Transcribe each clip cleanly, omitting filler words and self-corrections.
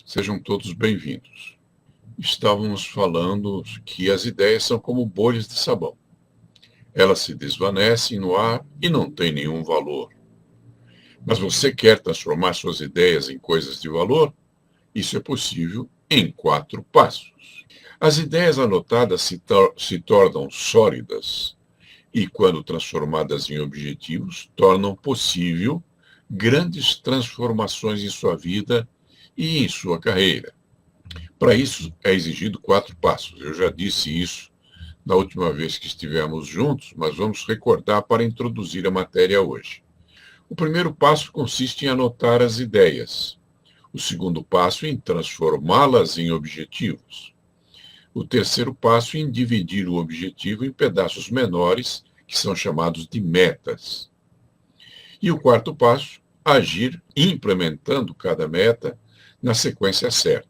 Sejam todos bem-vindos. Estávamos falando que as ideias são como bolhas de sabão. Elas se desvanecem no ar e não têm nenhum valor. Mas você quer transformar suas ideias em coisas de valor? Isso é possível em 4 passos. As ideias anotadas se tornam sólidas e, quando transformadas em objetivos, tornam possível grandes transformações em sua vida e em sua carreira. Para isso, é exigido 4 passos. Eu já disse isso na última vez que estivemos juntos, mas vamos recordar para introduzir a matéria hoje. O primeiro passo consiste em anotar as ideias. O segundo passo em transformá-las em objetivos. O terceiro passo em dividir o objetivo em pedaços menores, que são chamados de metas. E o quarto passo, agir implementando cada meta na sequência certa.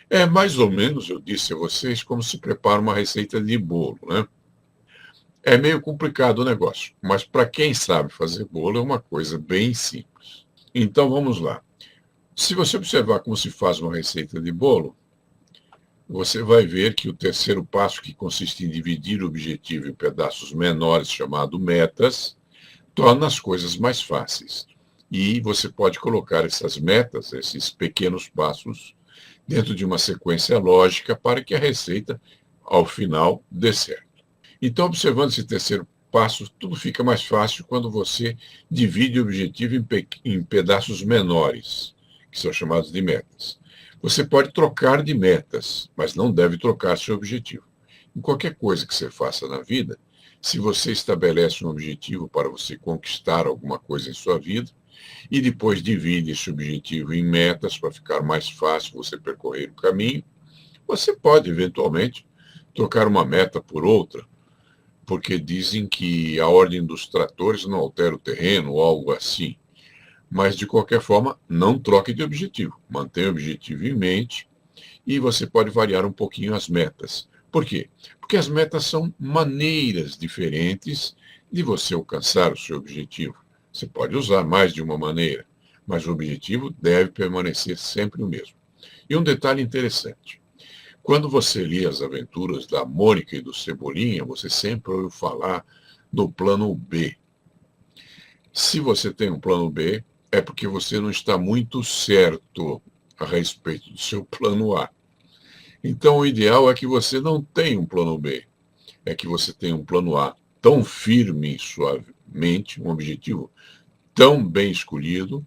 É mais ou menos, eu disse a vocês, como se prepara uma receita de bolo, né? É meio complicado o negócio, mas para quem sabe fazer bolo é uma coisa bem simples. Então vamos lá. Se você observar como se faz uma receita de bolo, você vai ver que o terceiro passo, que consiste em dividir o objetivo em pedaços menores, chamado metas, torna as coisas mais fáceis. E você pode colocar essas metas, esses pequenos passos, dentro de uma sequência lógica para que a receita, ao final, dê certo. Então, observando esse terceiro passo, tudo fica mais fácil quando você divide o objetivo em pedaços menores, que são chamados de metas. Você pode trocar de metas, mas não deve trocar seu objetivo. Em qualquer coisa que você faça na vida, se você estabelece um objetivo para você conquistar alguma coisa em sua vida, e depois divide esse objetivo em metas para ficar mais fácil você percorrer o caminho, você pode, eventualmente, trocar uma meta por outra, porque dizem que a ordem dos tratores não altera o terreno ou algo assim. Mas, de qualquer forma, não troque de objetivo. Mantenha o objetivo em mente e você pode variar um pouquinho as metas. Por quê? Porque as metas são maneiras diferentes de você alcançar o seu objetivo. Você pode usar mais de uma maneira, mas o objetivo deve permanecer sempre o mesmo. E um detalhe interessante. Quando você lê as aventuras da Mônica e do Cebolinha, você sempre ouviu falar do plano B. Se você tem um plano B, é porque você não está muito certo a respeito do seu plano A. Então, o ideal é que você não tenha um plano B, é que você tenha um plano A tão firme em sua mente, um objetivo tão bem escolhido,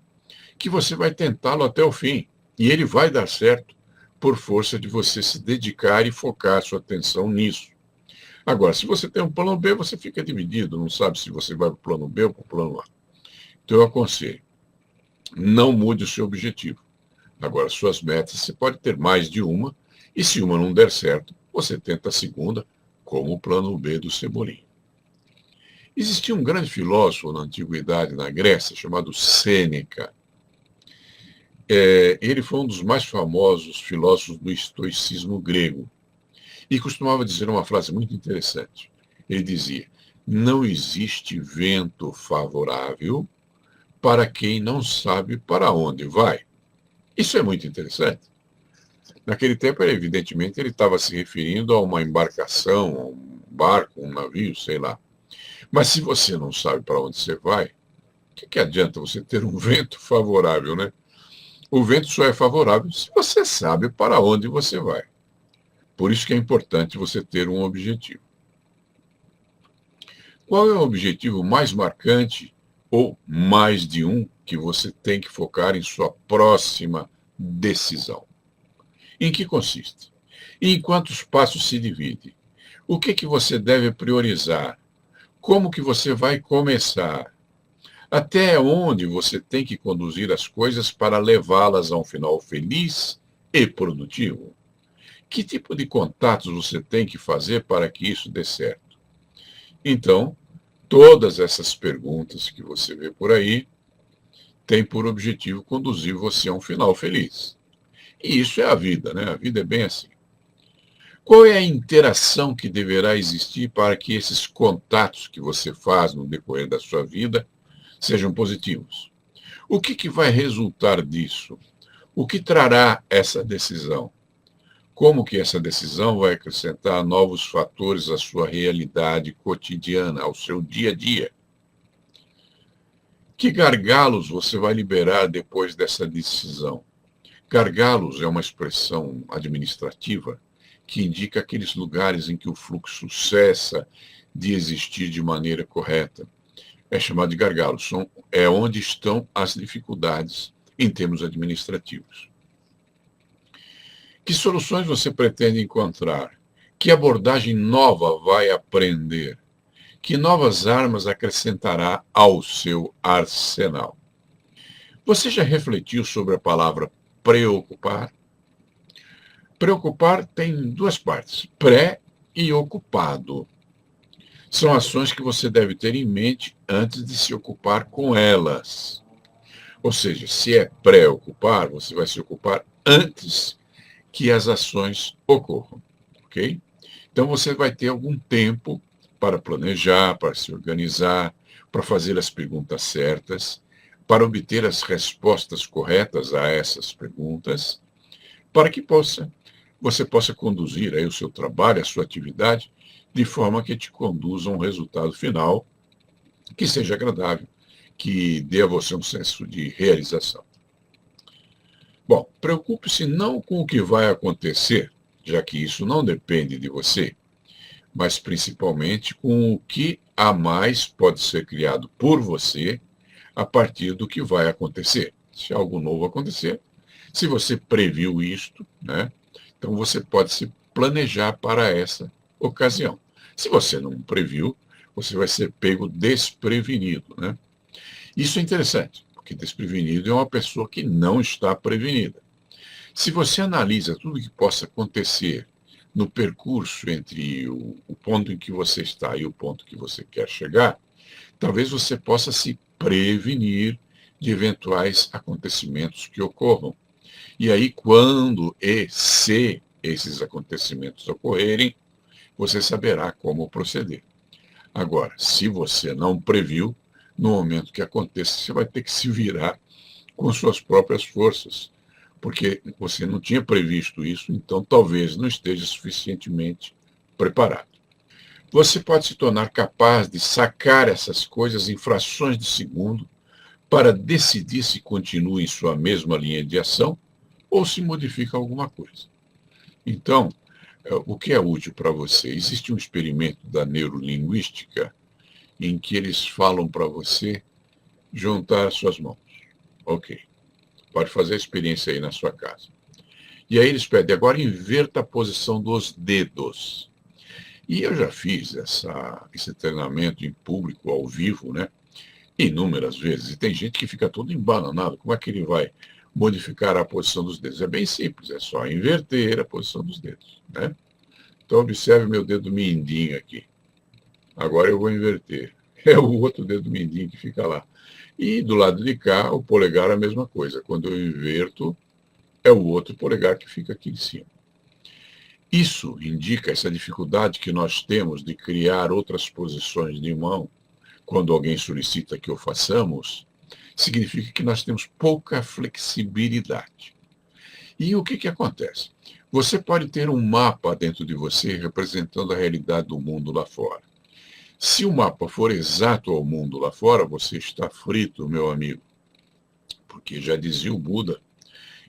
que você vai tentá-lo até o fim. E ele vai dar certo por força de você se dedicar e focar sua atenção nisso. Agora, se você tem um plano B, você fica dividido, não sabe se você vai para o plano B ou para o plano A. Então, eu aconselho, não mude o seu objetivo. Agora, suas metas, você pode ter mais de uma, e se uma não der certo, você tenta a segunda, como o plano B do Cebolinha. Existia um grande filósofo na antiguidade, na Grécia, chamado Sêneca. Ele foi um dos mais famosos filósofos do estoicismo grego. E costumava dizer uma frase muito interessante. Ele dizia: não existe vento favorável para quem não sabe para onde vai. Isso é muito interessante. Naquele tempo, evidentemente, ele estava se referindo a uma embarcação, a um barco, um navio, sei lá. Mas se você não sabe para onde você vai, o que adianta você ter um vento favorável, né? O vento só é favorável se você sabe para onde você vai. Por isso que é importante você ter um objetivo. Qual é o objetivo mais marcante ou mais de um que você tem que focar em sua próxima decisão? Em que consiste? E em quantos passos se divide? O que você deve priorizar? Como que você vai começar? Até onde você tem que conduzir as coisas para levá-las a um final feliz e produtivo? Que tipo de contatos você tem que fazer para que isso dê certo? Então, todas essas perguntas que você vê por aí têm por objetivo conduzir você a um final feliz. E isso é a vida, né? A vida é bem assim. Qual é a interação que deverá existir para que esses contatos que você faz no decorrer da sua vida sejam positivos? O que vai resultar disso? O que trará essa decisão? Como que essa decisão vai acrescentar novos fatores à sua realidade cotidiana, ao seu dia a dia? Que gargalos você vai liberar depois dessa decisão? Gargalos é uma expressão administrativa que indica aqueles lugares em que o fluxo cessa de existir de maneira correta. É chamado de gargalos, é onde estão as dificuldades em termos administrativos. Que soluções você pretende encontrar? Que abordagem nova vai aprender? Que novas armas acrescentará ao seu arsenal? Você já refletiu sobre a palavra preocupar? Preocupar tem duas partes, pré e ocupado. São ações que você deve ter em mente antes de se ocupar com elas. Ou seja, se é preocupar, você vai se ocupar antes que as ações ocorram, ok? Então você vai ter algum tempo para planejar, para se organizar, para fazer as perguntas certas, para obter as respostas corretas a essas perguntas, para que você possa conduzir aí o seu trabalho, a sua atividade, de forma que te conduza a um resultado final que seja agradável, que dê a você um senso de realização. Bom, preocupe-se não com o que vai acontecer, já que isso não depende de você, mas principalmente com o que a mais pode ser criado por você a partir do que vai acontecer. Se algo novo acontecer, se você previu isto, né, então você pode se planejar para essa ocasião. Se você não previu, você vai ser pego desprevenido, né? Isso é interessante, porque desprevenido é uma pessoa que não está prevenida. Se você analisa tudo que possa acontecer no percurso entre o ponto em que você está e o ponto que você quer chegar, talvez você possa se prevenir de eventuais acontecimentos que ocorram. E aí, quando e se esses acontecimentos ocorrerem, você saberá como proceder. Agora, se você não previu, no momento que aconteça, você vai ter que se virar com suas próprias forças, porque você não tinha previsto isso, então talvez não esteja suficientemente preparado. Você pode se tornar capaz de sacar essas coisas em frações de segundo para decidir se continua em sua mesma linha de ação ou se modifica alguma coisa. Então, o que é útil para você? Existe um experimento da neurolinguística em que eles falam para você juntar suas mãos. Ok. Pode fazer a experiência aí na sua casa. E aí eles pedem, agora inverta a posição dos dedos. E eu já fiz esse treinamento em público, ao vivo, né? Inúmeras vezes. E tem gente que fica todo embananado. Como é que ele vai modificar a posição dos dedos? É bem simples, é só inverter a posição dos dedos, né? Então observe meu dedo mindinho aqui. Agora eu vou inverter. É o outro dedo mindinho que fica lá. E do lado de cá, o polegar é a mesma coisa. Quando eu inverto, é o outro polegar que fica aqui em cima. Isso indica essa dificuldade que nós temos de criar outras posições de mão quando alguém solicita que o façamos, significa que nós temos pouca flexibilidade. E o que acontece? Você pode ter um mapa dentro de você representando a realidade do mundo lá fora. Se o mapa for exato ao mundo lá fora, você está frito, meu amigo. Porque já dizia o Buda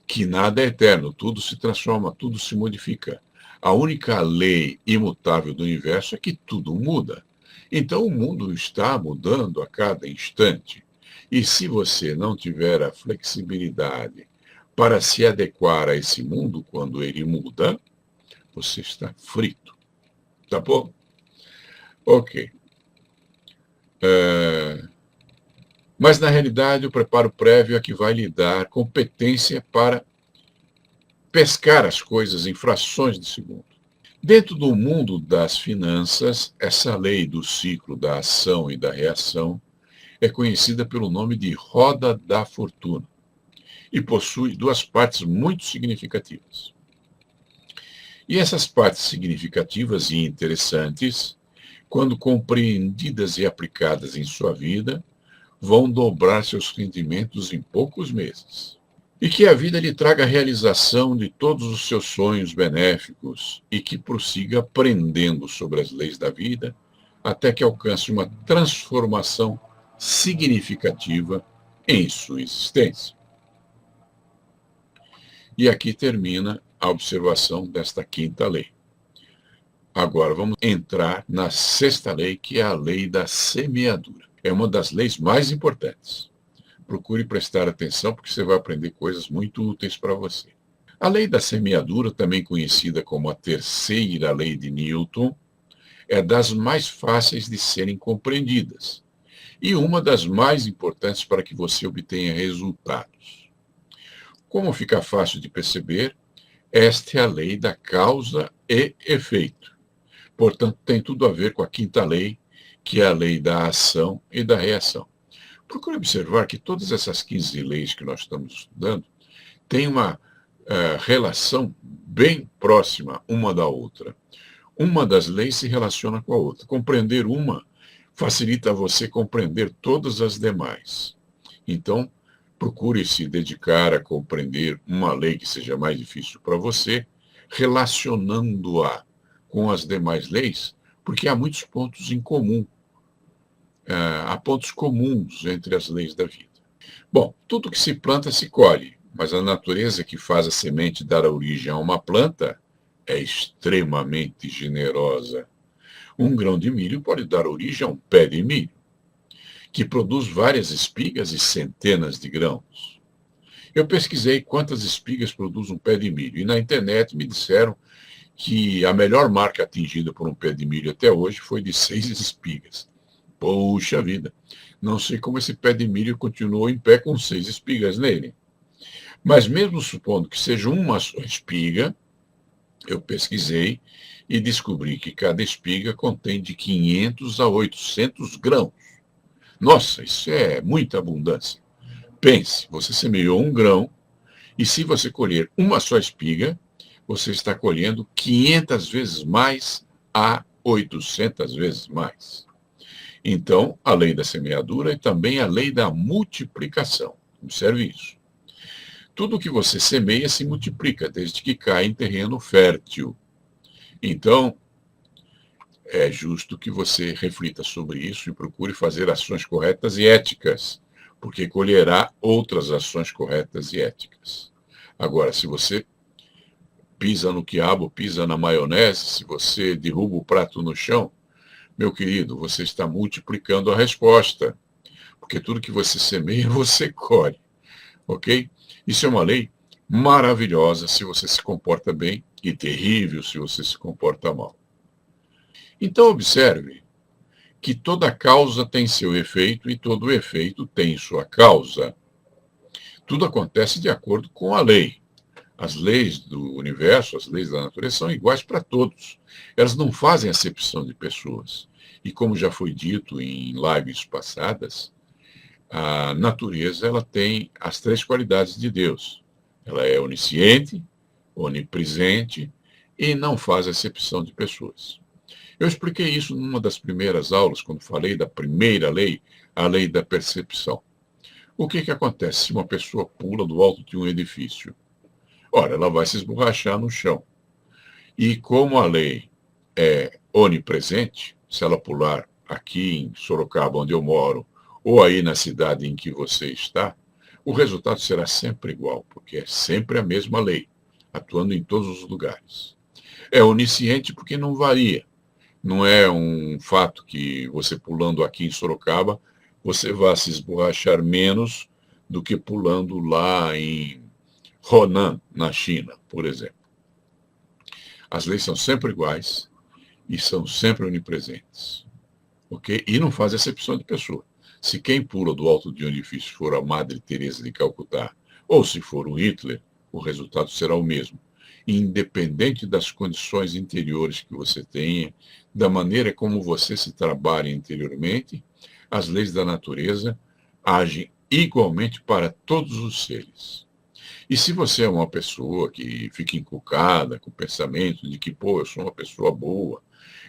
que nada é eterno, tudo se transforma, tudo se modifica. A única lei imutável do universo é que tudo muda. Então o mundo está mudando a cada instante. E se você não tiver a flexibilidade para se adequar a esse mundo quando ele muda, você está frito. Tá bom? Ok. Mas, na realidade, o preparo prévio é que vai lhe dar competência para pescar as coisas em frações de segundo. Dentro do mundo das finanças, essa lei do ciclo da ação e da reação é conhecida pelo nome de roda da fortuna e possui duas partes muito significativas. E essas partes significativas e interessantes, quando compreendidas e aplicadas em sua vida, vão dobrar seus rendimentos em poucos meses. E que a vida lhe traga a realização de todos os seus sonhos benéficos e que prossiga aprendendo sobre as leis da vida até que alcance uma transformação significativa em sua existência. E aqui termina a observação desta quinta lei. Agora vamos entrar na sexta lei, que é a lei da semeadura. É uma das leis mais importantes. Procure prestar atenção, porque você vai aprender coisas muito úteis para você. A lei da semeadura, também conhecida como a terceira lei de Newton, é das mais fáceis de serem compreendidas e uma das mais importantes para que você obtenha resultados. Como fica fácil de perceber, esta é a lei da causa e efeito. Portanto, tem tudo a ver com a quinta lei, que é a lei da ação e da reação. Procure observar que todas essas 15 leis que nós estamos estudando têm uma relação bem próxima uma da outra. Uma das leis se relaciona com a outra. Compreender uma facilita você compreender todas as demais. Então, procure se dedicar a compreender uma lei que seja mais difícil para você, relacionando-a com as demais leis, porque há muitos pontos em comum. Há pontos comuns entre as leis da vida. Bom, tudo que se planta se colhe, mas a natureza que faz a semente dar origem a uma planta é extremamente generosa. Um grão de milho pode dar origem a um pé de milho, que produz várias espigas e centenas de grãos. Eu pesquisei quantas espigas produz um pé de milho, e na internet me disseram que a melhor marca atingida por um pé de milho até hoje foi de 6 espigas. Poxa vida, não sei como esse pé de milho continuou em pé com 6 espigas nele. Mas mesmo supondo que seja uma só espiga, eu pesquisei e descobri que cada espiga contém de 500 a 800 grãos. Nossa, isso é muita abundância. Pense, você semeou um grão e se você colher uma só espiga, você está colhendo 500 vezes mais a 800 vezes mais. Então, a lei da semeadura e também a lei da multiplicação. Observe isso. Tudo que você semeia se multiplica, desde que caia em terreno fértil. Então, é justo que você reflita sobre isso e procure fazer ações corretas e éticas, porque colherá outras ações corretas e éticas. Agora, se você pisa no quiabo, pisa na maionese, se você derruba o prato no chão, meu querido, você está multiplicando a resposta, porque tudo que você semeia, você colhe, ok? Isso é uma lei maravilhosa se você se comporta bem e terrível se você se comporta mal. Então, observe que toda causa tem seu efeito e todo efeito tem sua causa. Tudo acontece de acordo com a lei. As leis do universo, as leis da natureza são iguais para todos. Elas não fazem acepção de pessoas. E como já foi dito em lives passadas, a natureza ela tem as 3 qualidades de Deus. Ela é onisciente, onipresente e não faz acepção de pessoas. Eu expliquei isso numa das primeiras aulas, quando falei da primeira lei, a lei da percepção. O que acontece se uma pessoa pula do alto de um edifício? Ora, ela vai se esborrachar no chão. E como a lei é onipresente, se ela pular aqui em Sorocaba, onde eu moro, ou aí na cidade em que você está, o resultado será sempre igual, porque é sempre a mesma lei, atuando em todos os lugares. É onisciente porque não varia. Não é um fato que você pulando aqui em Sorocaba, você vai se esborrachar menos do que pulando lá em Honan, na China, por exemplo. As leis são sempre iguais e são sempre onipresentes. Ok? E não faz acepção de pessoa. Se quem pula do alto de um edifício for a Madre Teresa de Calcutá, ou se for o Hitler, o resultado será o mesmo. Independente das condições interiores que você tenha, da maneira como você se trabalha interiormente, as leis da natureza agem igualmente para todos os seres. E se você é uma pessoa que fica encucada com o pensamento de que, pô, eu sou uma pessoa boa,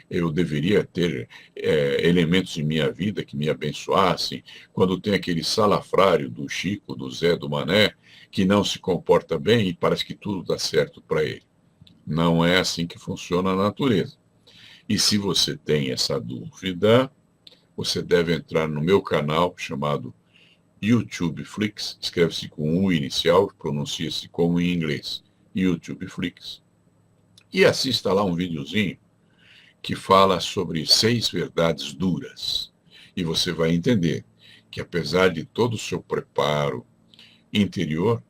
eu deveria ter elementos em minha vida que me abençoassem, quando tem aquele salafrário do Chico, do Zé, do Mané, que não se comporta bem e parece que tudo dá certo para ele. Não é assim que funciona a natureza. E se você tem essa dúvida, você deve entrar no meu canal chamado YouTube Flix, escreve-se com U inicial, pronuncia-se como em inglês, YouTube Flix. E assista lá um videozinho que fala sobre 6 verdades duras. E você vai entender que, apesar de todo o seu preparo interior,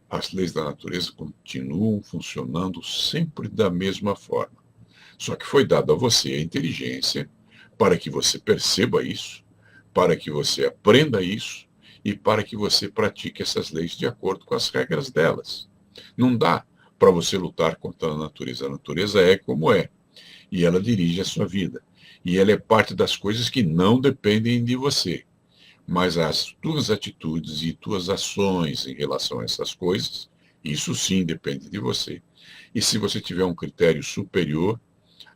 as leis da natureza continuam funcionando sempre da mesma forma. Só que foi dado a você a inteligência para que você perceba isso, para que você aprenda isso e para que você pratique essas leis de acordo com as regras delas. Não dá para você lutar contra a natureza. A natureza é como é e ela dirige a sua vida. E ela é parte das coisas que não dependem de você. Mas as tuas atitudes e tuas ações em relação a essas coisas, isso sim depende de você. E se você tiver um critério superior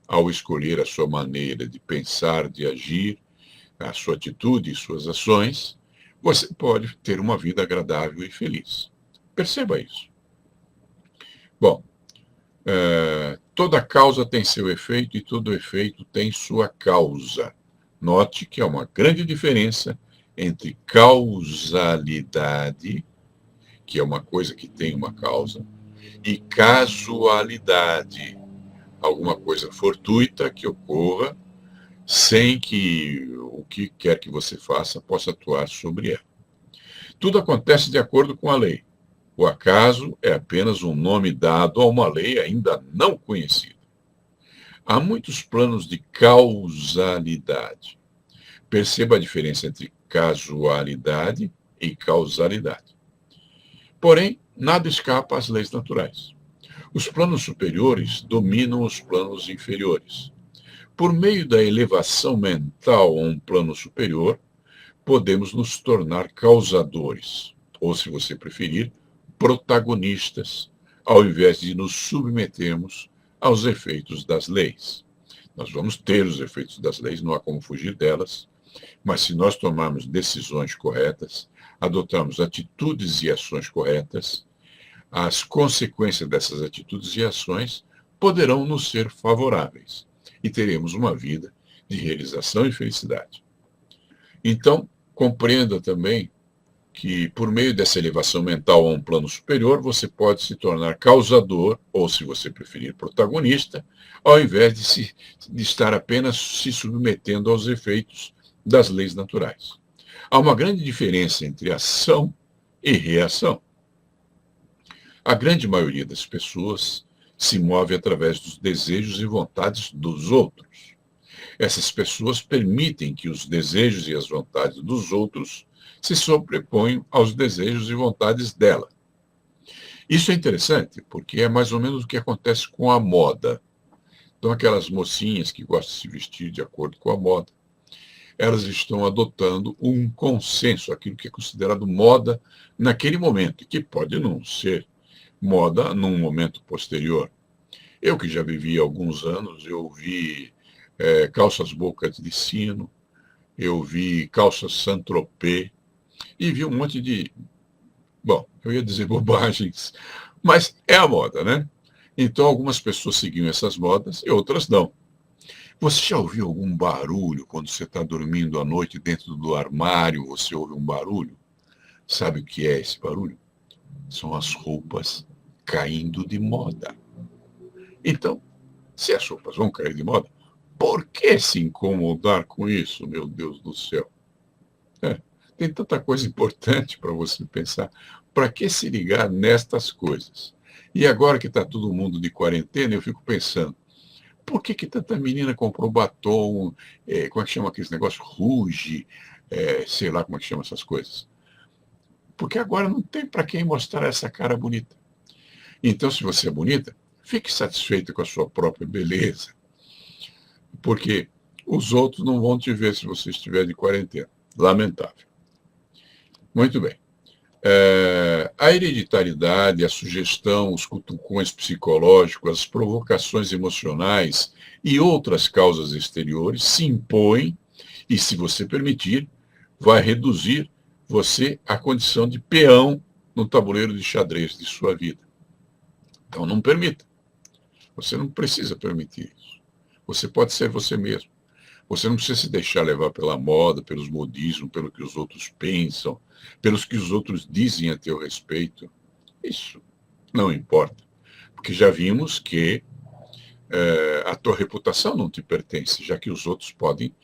ao escolher a sua maneira de pensar, de agir, a sua atitude e suas ações, você pode ter uma vida agradável e feliz. Perceba isso. Bom, toda causa tem seu efeito e todo efeito tem sua causa. Note que há uma grande diferença entre causalidade, que é uma coisa que tem uma causa, e casualidade, alguma coisa fortuita que ocorra sem que o que quer que você faça possa atuar sobre ela. Tudo acontece de acordo com a lei. O acaso é apenas um nome dado a uma lei ainda não conhecida. Há muitos planos de causalidade. Perceba a diferença entre casualidade e causalidade. Porém, nada escapa às leis naturais. Os planos superiores dominam os planos inferiores. Por meio da elevação mental a um plano superior, podemos nos tornar causadores, ou, se você preferir, protagonistas, ao invés de nos submetermos aos efeitos das leis. Nós vamos ter os efeitos das leis, não há como fugir delas, mas se nós tomarmos decisões corretas, adotarmos atitudes e ações corretas, as consequências dessas atitudes e ações poderão nos ser favoráveis e teremos uma vida de realização e felicidade. Então, compreenda também que, por meio dessa elevação mental a um plano superior, você pode se tornar causador, ou, se você preferir, protagonista, ao invés de estar apenas se submetendo aos efeitos das leis naturais. Há uma grande diferença entre ação e reação. A grande maioria das pessoas se move através dos desejos e vontades dos outros. Essas pessoas permitem que os desejos e as vontades dos outros se sobreponham aos desejos e vontades dela. Isso é interessante, porque é mais ou menos o que acontece com a moda. Então, aquelas mocinhas que gostam de se vestir de acordo com a moda, elas estão adotando um consenso, aquilo que é considerado moda naquele momento, que pode não ser moda num momento posterior. Eu que já vivi alguns anos, eu vi calças bocas de sino, eu vi calças Saint-Tropez e vi um monte de, bom, eu ia dizer bobagens, mas é a moda, né? Então algumas pessoas seguiam essas modas e outras não. Você já ouviu algum barulho quando você está dormindo à noite dentro do armário, você ouve um barulho? Sabe o que é esse barulho? São as roupas caindo de moda. Então, se as roupas vão cair de moda, por que se incomodar com isso, meu Deus do céu? Tem tanta coisa importante para você pensar. Para que se ligar nestas coisas? E agora que está todo mundo de quarentena, eu fico pensando, por que tanta menina comprou batom, como é que chama aqueles negócios? Rouge, sei lá como é que chama essas coisas. Porque agora não tem para quem mostrar essa cara bonita. Então, se você é bonita, fique satisfeita com a sua própria beleza. Porque os outros não vão te ver se você estiver de quarentena. Lamentável. Muito bem. A hereditariedade, a sugestão, os cutucões psicológicos, as provocações emocionais e outras causas exteriores se impõem e, se você permitir, vai reduzir você à condição de peão no tabuleiro de xadrez de sua vida. Então não permita. Você não precisa permitir isso. Você pode ser você mesmo. Você não precisa se deixar levar pela moda, pelos modismos, pelo que os outros pensam, pelos que os outros dizem a teu respeito. Isso não importa. Porque já vimos que a tua reputação não te pertence, já que os outros podem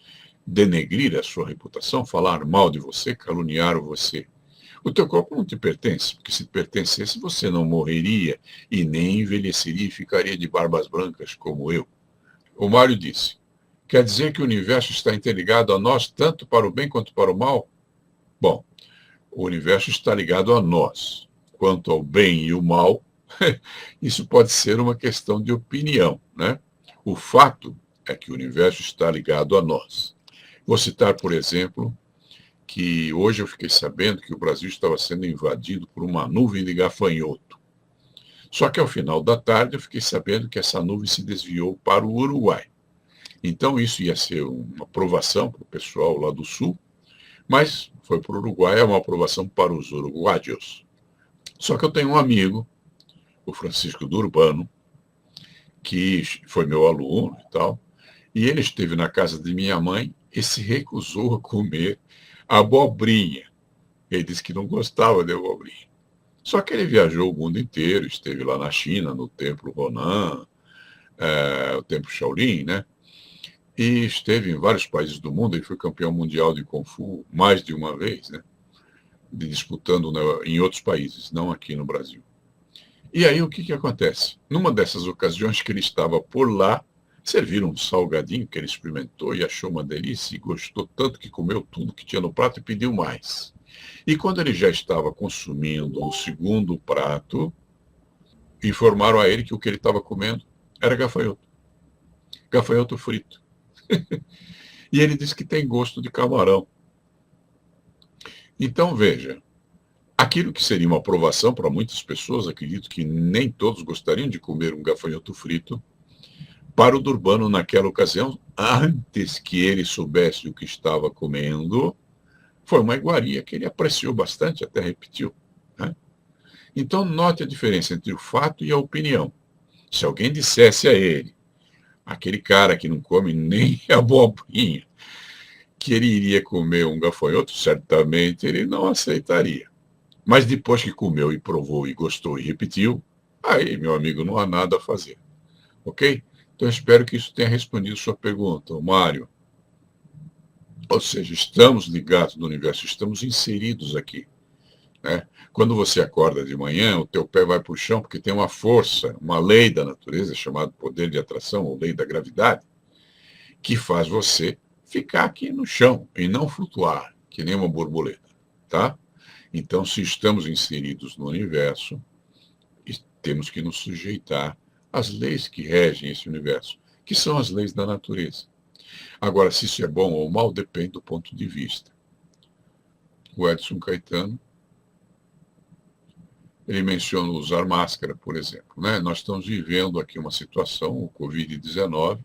denegrir a sua reputação, falar mal de você, caluniar você. O teu corpo não te pertence, porque se te pertencesse, você não morreria e nem envelheceria e ficaria de barbas brancas como eu. O Mário disse, quer dizer que o universo está interligado a nós tanto para o bem quanto para o mal? Bom, o universo está ligado a nós. Quanto ao bem e o mal, isso pode ser uma questão de opinião, né? O fato é que o universo está ligado a nós. Vou citar, por exemplo, que hoje eu fiquei sabendo que o Brasil estava sendo invadido por uma nuvem de gafanhoto. Só que ao final da tarde eu fiquei sabendo que essa nuvem se desviou para o Uruguai. Então isso ia ser uma aprovação para o pessoal lá do sul, mas foi para o Uruguai, é uma aprovação para os uruguaios. Só que eu tenho um amigo, o Francisco do Urbano, que foi meu aluno e tal, e ele esteve na casa de minha mãe e se recusou a comer abobrinha. Ele disse que não gostava de abobrinha. Só que ele viajou o mundo inteiro, esteve lá na China, no Templo Ronan, o Templo Shaolin, né? E esteve em vários países do mundo. Ele foi campeão mundial de Kung Fu mais de uma vez, né? Disputando em outros países, não aqui no Brasil. E aí o que acontece? Numa dessas ocasiões que ele estava por lá, serviram um salgadinho que ele experimentou e achou uma delícia e gostou tanto que comeu tudo que tinha no prato e pediu mais. E quando ele já estava consumindo o segundo prato, informaram a ele que o que ele estava comendo era gafanhoto. Gafanhoto frito. E ele disse que tem gosto de camarão. Então, veja, aquilo que seria uma aprovação para muitas pessoas, acredito que nem todos gostariam de comer um gafanhoto frito, para o Durbano, naquela ocasião, antes que ele soubesse o que estava comendo, foi uma iguaria que ele apreciou bastante, até repetiu. Né? Então, note a diferença entre o fato e a opinião. Se alguém dissesse a ele, aquele cara que não come nem a abobrinha, que ele iria comer um gafanhoto, certamente ele não aceitaria. Mas depois que comeu e provou e gostou e repetiu, aí, meu amigo, não há nada a fazer. Ok? Então, eu espero que isso tenha respondido sua pergunta, Mário. Ou seja, estamos ligados no universo, estamos inseridos aqui. Né? Quando você acorda de manhã, o teu pé vai para o chão porque tem uma força, uma lei da natureza, chamada poder de atração, ou lei da gravidade, que faz você ficar aqui no chão e não flutuar, que nem uma borboleta. Tá? Então, se estamos inseridos no universo, temos que nos sujeitar às leis que regem esse universo, que são as leis da natureza. Agora, se isso é bom ou mal, depende do ponto de vista. O Edson Caetano, ele menciona usar máscara, por exemplo. Né? Nós estamos vivendo aqui uma situação, o Covid-19,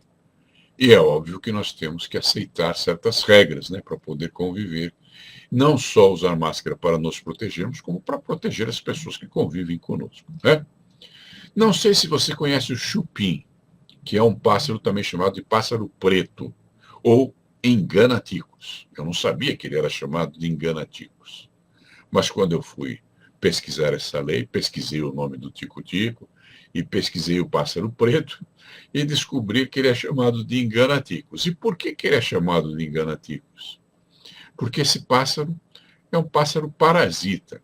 e é óbvio que nós temos que aceitar certas regras, né, para poder conviver. Não só usar máscara para nos protegermos, como para proteger as pessoas que convivem conosco. Né? Não sei se você conhece o chupim, que é um pássaro também chamado de pássaro preto, ou engana-ticos. Eu não sabia que ele era chamado de engana-ticos. Mas quando eu fui pesquisar essa lei, pesquisei o nome do tico-tico e pesquisei o pássaro preto e descobri que ele é chamado de engana-ticos. E por que ele é chamado de engana-ticos? Porque esse pássaro é um pássaro parasita.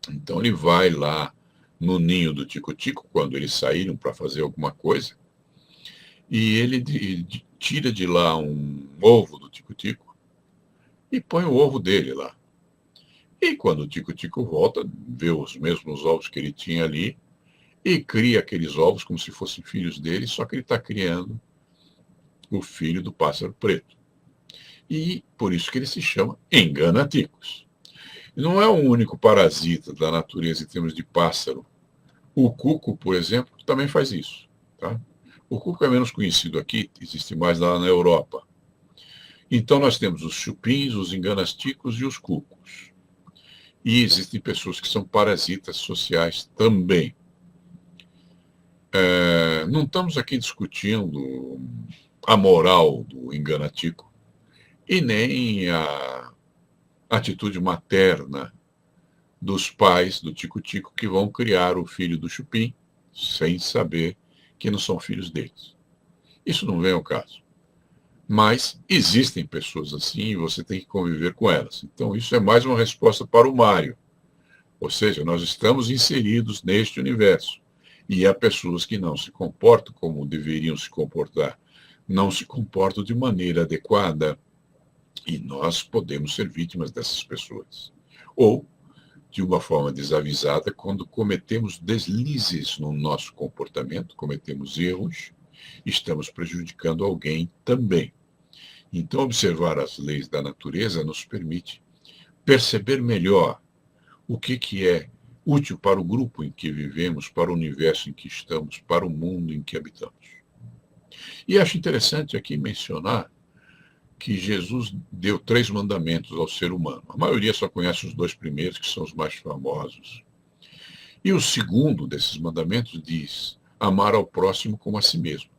Então ele vai lá no ninho do tico-tico, quando eles saíram para fazer alguma coisa, e ele tira de lá um ovo do tico-tico e põe o ovo dele lá. E quando o tico-tico volta, vê os mesmos ovos que ele tinha ali e cria aqueles ovos como se fossem filhos dele, só que ele está criando o filho do pássaro preto. E por isso que ele se chama engana-ticos. E não é o único parasita da natureza em termos de pássaro. O cuco, por exemplo, também faz isso. Tá? O cuco é menos conhecido aqui, existe mais lá na Europa. Então nós temos os chupins, os enganasticos e os cucos. E existem pessoas que são parasitas sociais também. Não estamos aqui discutindo a moral do enganatico e nem a atitude materna dos pais do tico-tico que vão criar o filho do chupim sem saber que não são filhos deles. Isso não vem ao caso. Mas existem pessoas assim e você tem que conviver com elas. Então isso é mais uma resposta para o Mário. Ou seja, nós estamos inseridos neste universo. E há pessoas que não se comportam como deveriam se comportar, não se comportam de maneira adequada, e nós podemos ser vítimas dessas pessoas. Ou, de uma forma desavisada, quando cometemos deslizes no nosso comportamento, cometemos erros, estamos prejudicando alguém também. Então, observar as leis da natureza nos permite perceber melhor o que é útil para o grupo em que vivemos, para o universo em que estamos, para o mundo em que habitamos. E acho interessante aqui mencionar que Jesus deu 3 mandamentos ao ser humano. A maioria só conhece os 2 primeiros, que são os mais famosos. E o segundo desses mandamentos diz: amar ao próximo como a si mesmo.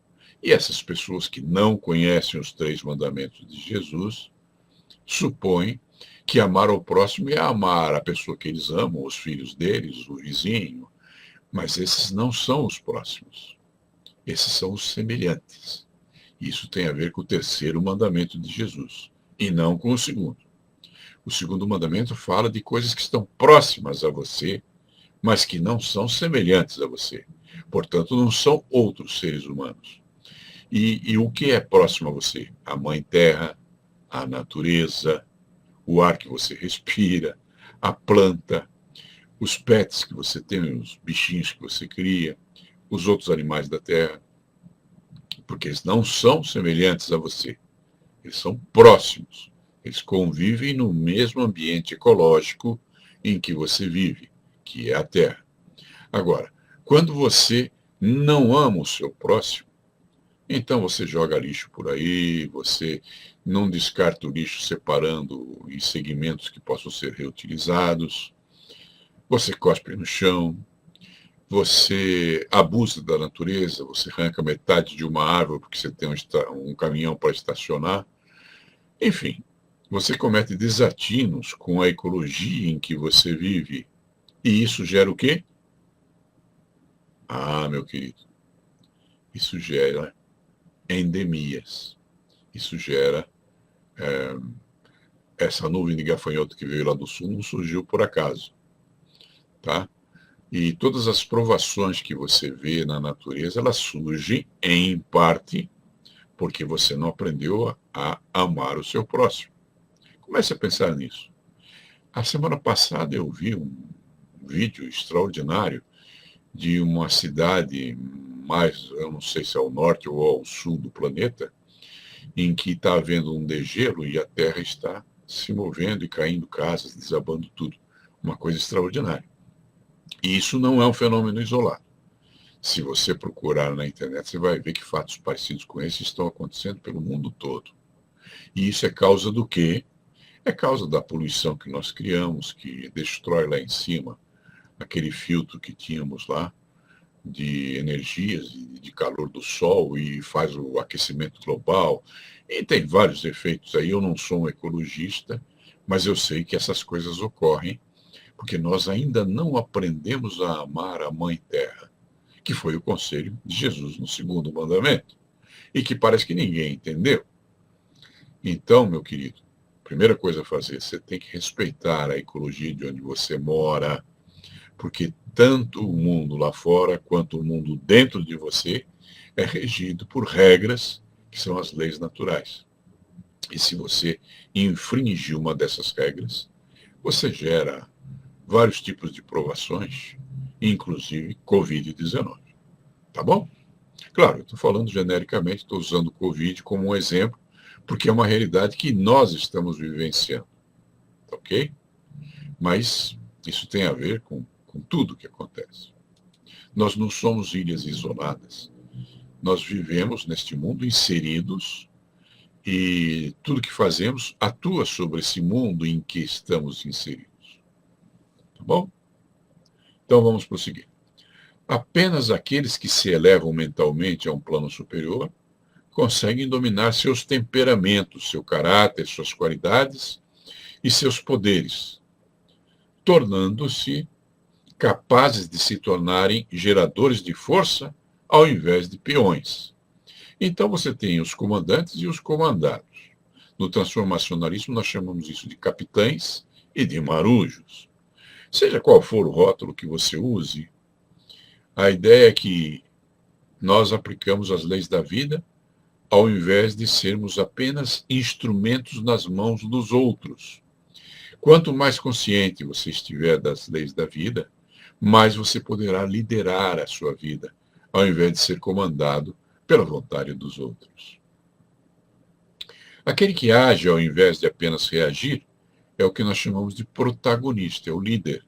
E essas pessoas que não conhecem os 3 mandamentos de Jesus supõem que amar ao próximo é amar a pessoa que eles amam, os filhos deles, o vizinho, mas esses não são os próximos. Esses são os semelhantes. Isso tem a ver com o 3º mandamento de Jesus, e não com o segundo. O segundo mandamento fala de coisas que estão próximas a você, mas que não são semelhantes a você. Portanto, não são outros seres humanos. E o que é próximo a você? A mãe terra, a natureza, o ar que você respira, a planta, os pets que você tem, os bichinhos que você cria, os outros animais da terra, porque eles não são semelhantes a você, eles são próximos, eles convivem no mesmo ambiente ecológico em que você vive, que é a terra. Agora, quando você não ama o seu próximo, então você joga lixo por aí, você não descarta o lixo separando em segmentos que possam ser reutilizados, você cospe no chão, você abusa da natureza, você arranca metade de uma árvore porque você tem um caminhão para estacionar. Enfim, você comete desatinos com a ecologia em que você vive. E isso gera o quê? Ah, meu querido, isso gera endemias. Isso gera essa nuvem de gafanhoto que veio lá do sul não surgiu por acaso, tá? E todas as provações que você vê na natureza, elas surgem em parte porque você não aprendeu a amar o seu próximo. Comece a pensar nisso. A semana passada eu vi um vídeo extraordinário de uma cidade mais, eu não sei se é ao norte ou ao sul do planeta, em que está havendo um degelo e a terra está se movendo e caindo casas, desabando tudo. Uma coisa extraordinária. E isso não é um fenômeno isolado. Se você procurar na internet, você vai ver que fatos parecidos com esse estão acontecendo pelo mundo todo. E isso é causa do quê? É causa da poluição que nós criamos, que destrói lá em cima aquele filtro que tínhamos lá de energias e de calor do sol e faz o aquecimento global. E tem vários efeitos aí. Eu não sou um ecologista, mas eu sei que essas coisas ocorrem porque nós ainda não aprendemos a amar a Mãe Terra, que foi o conselho de Jesus no 2º mandamento, e que parece que ninguém entendeu. Então, meu querido, primeira coisa a fazer, você tem que respeitar a ecologia de onde você mora, porque tanto o mundo lá fora quanto o mundo dentro de você é regido por regras que são as leis naturais. E se você infringe uma dessas regras, você gera vários tipos de provações, inclusive Covid-19. Tá bom? Claro, eu estou falando genericamente, estou usando o Covid como um exemplo, porque é uma realidade que nós estamos vivenciando. Tá ok? Mas isso tem a ver com tudo que acontece. Nós não somos ilhas isoladas. Nós vivemos neste mundo inseridos e tudo que fazemos atua sobre esse mundo em que estamos inseridos. Tá bom? Então vamos prosseguir. Apenas aqueles que se elevam mentalmente a um plano superior conseguem dominar seus temperamentos, seu caráter, suas qualidades e seus poderes, tornando-se capazes de se tornarem geradores de força ao invés de peões. Então você tem os comandantes e os comandados. No transformacionalismo nós chamamos isso de capitães e de marujos. Seja qual for o rótulo que você use, a ideia é que nós aplicamos as leis da vida ao invés de sermos apenas instrumentos nas mãos dos outros. Quanto mais consciente você estiver das leis da vida, mais você poderá liderar a sua vida, ao invés de ser comandado pela vontade dos outros. Aquele que age ao invés de apenas reagir é o que nós chamamos de protagonista, é o líder.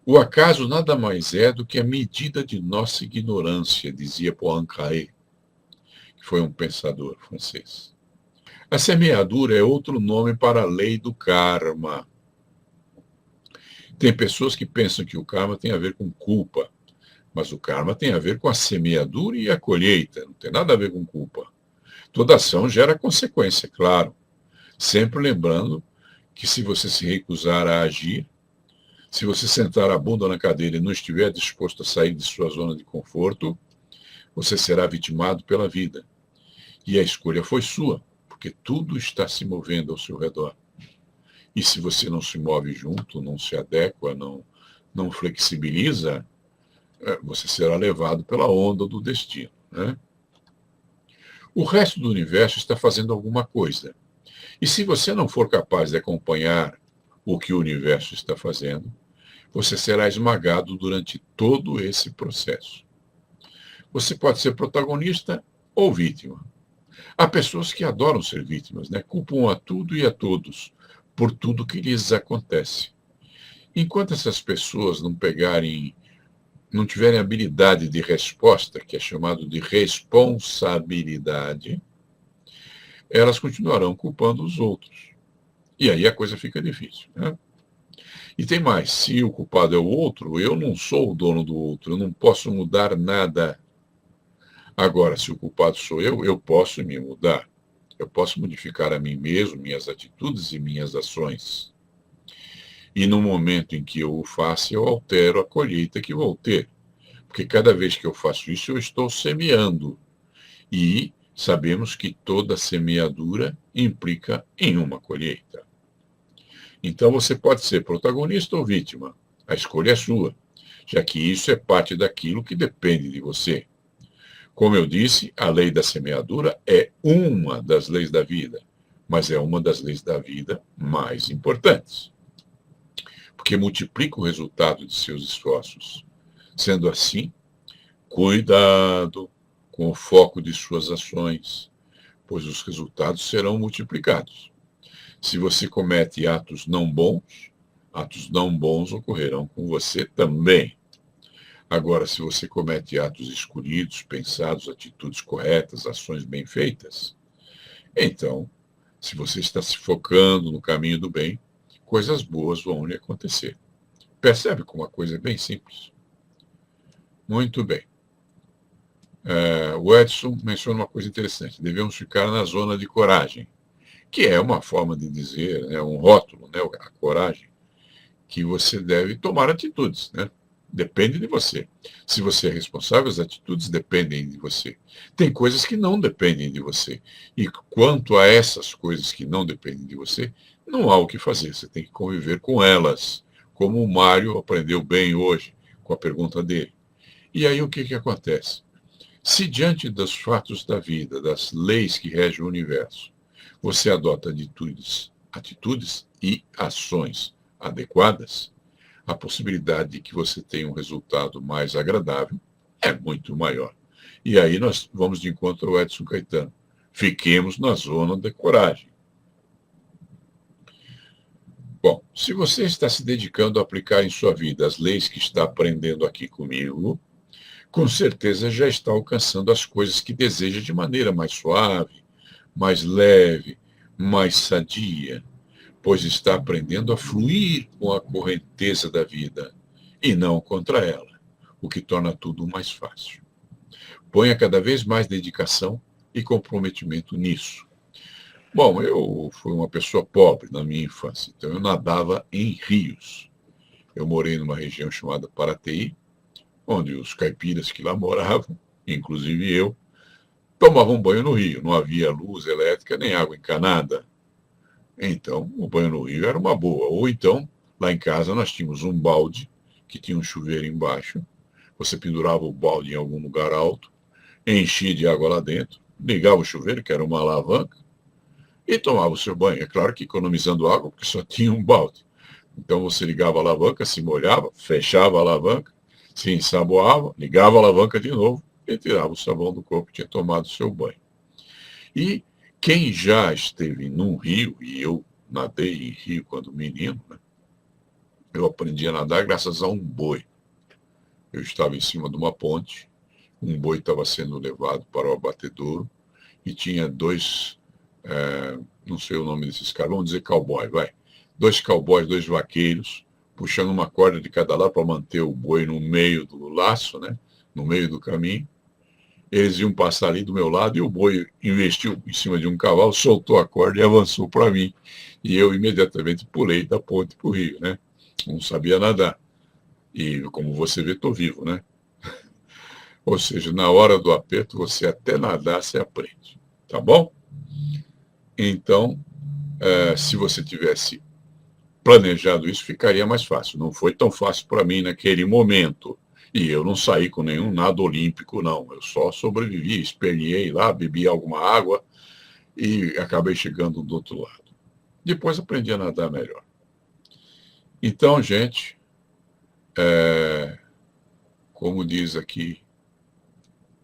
O acaso nada mais é do que a medida de nossa ignorância, dizia Poincaré, que foi um pensador francês. A semeadura é outro nome para a lei do karma. Tem pessoas que pensam que o karma tem a ver com culpa, mas o karma tem a ver com a semeadura e a colheita, não tem nada a ver com culpa. Toda ação gera consequência, claro. Sempre lembrando que se você se recusar a agir, se você sentar a bunda na cadeira e não estiver disposto a sair de sua zona de conforto, você será vitimado pela vida. E a escolha foi sua, porque tudo está se movendo ao seu redor. E se você não se move junto, não se adequa, não flexibiliza, você será levado pela onda do destino, né? O resto do universo está fazendo alguma coisa. E se você não for capaz de acompanhar o que o universo está fazendo, você será esmagado durante todo esse processo. Você pode ser protagonista ou vítima. Há pessoas que adoram ser vítimas, né? Culpam a tudo e a todos por tudo que lhes acontece. Enquanto essas pessoas não tiverem habilidade de resposta, que é chamado de responsabilidade, elas continuarão culpando os outros. E aí a coisa fica difícil, né? E tem mais, se o culpado é o outro, eu não sou o dono do outro, eu não posso mudar nada. Agora, se o culpado sou eu posso me mudar. Eu posso modificar a mim mesmo, minhas atitudes e minhas ações. E no momento em que eu o faço, eu altero a colheita que vou ter. Porque cada vez que eu faço isso, eu estou semeando. E sabemos que toda semeadura implica em uma colheita. Então você pode ser protagonista ou vítima. A escolha é sua, já que isso é parte daquilo que depende de você. Como eu disse, a lei da semeadura é uma das leis da vida, mas é uma das leis da vida mais importantes, porque multiplica o resultado de seus esforços. Sendo assim, cuidado com o foco de suas ações, pois os resultados serão multiplicados. Se você comete atos não bons ocorrerão com você também. Agora, se você comete atos escolhidos, pensados, atitudes corretas, ações bem feitas, então, se você está se focando no caminho do bem, coisas boas vão lhe acontecer. Percebe como a coisa é bem simples? Muito bem. O Edson menciona uma coisa interessante. Devemos ficar na zona de coragem, que é uma forma de dizer, né, um rótulo, né, a coragem, que você deve tomar atitudes, né? Depende de você. Se você é responsável, as atitudes dependem de você. Tem coisas que não dependem de você. E quanto a essas coisas que não dependem de você, não há o que fazer. Você tem que conviver com elas. Como o Mário aprendeu bem hoje com a pergunta dele. E aí o que acontece? Se diante dos fatos da vida, das leis que regem o universo, você adota atitudes e ações adequadas, a possibilidade de que você tenha um resultado mais agradável é muito maior. E aí nós vamos de encontro ao Edson Caetano. Fiquemos na zona da coragem. Bom, se você está se dedicando a aplicar em sua vida as leis que está aprendendo aqui comigo, com certeza já está alcançando as coisas que deseja de maneira mais suave, mais leve, mais sadia, pois está aprendendo a fluir com a correnteza da vida e não contra ela, o que torna tudo mais fácil. Ponha cada vez mais dedicação e comprometimento nisso. Bom, eu fui uma pessoa pobre na minha infância, então eu nadava em rios. Eu morei numa região chamada Paraty, onde os caipiras que lá moravam, inclusive eu, tomavam banho no rio. Não havia luz elétrica nem água encanada. Então, o banho no rio era uma boa. Ou então, lá em casa nós tínhamos um balde que tinha um chuveiro embaixo. Você pendurava o balde em algum lugar alto, enchia de água lá dentro, ligava o chuveiro, que era uma alavanca, e tomava o seu banho. É claro que economizando água, porque só tinha um balde. Então você ligava a alavanca, se molhava, fechava a alavanca, se ensaboava, ligava a alavanca de novo e tirava o sabão do corpo que tinha tomado o seu banho. E quem já esteve num rio, e eu nadei em rio quando menino, né, eu aprendi a nadar graças a um boi. Eu estava em cima de uma ponte, um boi estava sendo levado para o abatedouro e tinha dois, não sei o nome desses caras, vamos dizer cowboy, vai. Dois cowboys, dois vaqueiros, puxando uma corda de cada lado para manter o boi no meio do laço, né, no meio do caminho. Eles iam passar ali do meu lado e o boi investiu em cima de um cavalo, soltou a corda e avançou para mim. E eu imediatamente pulei da ponte para o rio, né? Não sabia nadar. E como você vê, estou vivo, né? Ou seja, na hora do aperto, você até nadar, você aprende. Tá bom? Então, se você tivesse planejado isso, ficaria mais fácil. Não foi tão fácil para mim naquele momento. E eu não saí com nenhum nado olímpico, não. Eu só sobrevivi, esperneei lá, bebi alguma água e acabei chegando do outro lado. Depois aprendi a nadar melhor. Então, gente, como diz aqui